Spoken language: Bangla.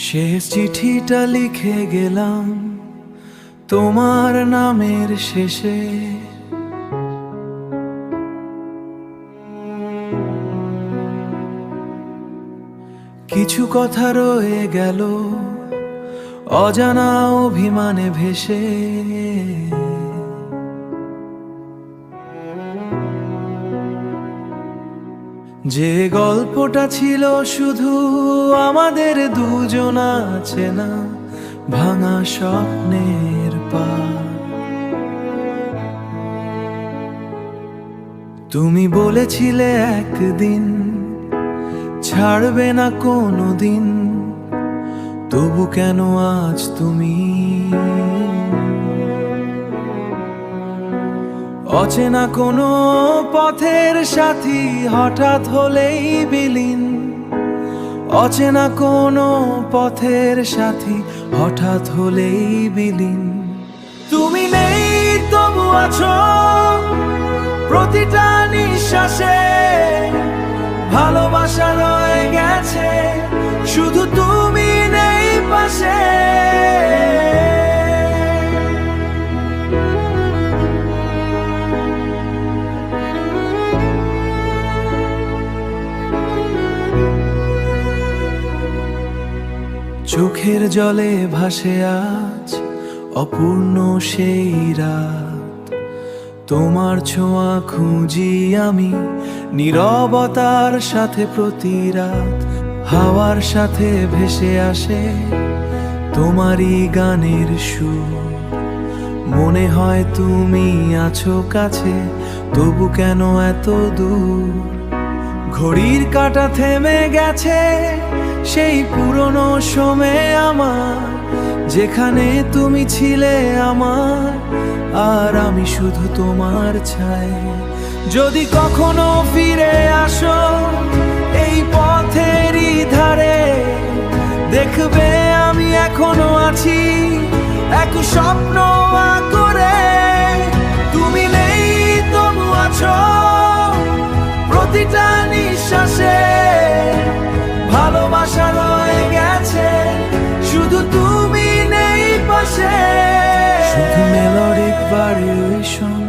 শেষ চিঠিটা লিখে গেলাম তোমার নামের শেষে। কিছু কথা রয়ে গেল অজানা অভিমানে ভেসে। যে গল্পটা ছিল শুধু আমাদের দুজনা চেনা ভাঙা স্বপ্নের পার। তুমি বলেছিলে একদিন ছাড়বে না কোনো দিন, তবু কেন আজ তুমি অচেনা কোনো পথের সাথী হঠাৎ হলেই বিলীন। অচেনা কোনো পথের সাথী হঠাৎ হলেই বিলীন। তুমি নেই তবু আছো প্রতিটা নিঃশ্বাসে, ভালোবাসা রয়ে গেছে শুধু তুমি নেই পাশে। চোখের জলে ভাসে আজ অপূর্ণ সেই রাত। তোমার ছোঁয়া খুঁজি আমি নীরবতার সাথে প্রতি রাত। হাওয়ার সাথে ভেসে আসে তোমারই গানের সুর। মনে হয় তুমি আছো কাছে, তবু কেন এত দূর। ঘড়ির কাঁটা থেমে গেছে সেই পুরনো সময়ে আমার, যেখানে তুমি ছিলে আমার আর আমি শুধু তোমার ছায়া। যদি কখনো ফিরে আসো এই পথেরই ধারে, দেখবে আমি এখনো আছি এক স্বপ্ন করে। তুমি নেই তবু আছো প্রতিটা নিঃশ্বাসে, ভালোবাসা রয়ে গেছে শুধু তুমি নেই পাশে। শুধু মেলোডিক ভ্যারিয়েশন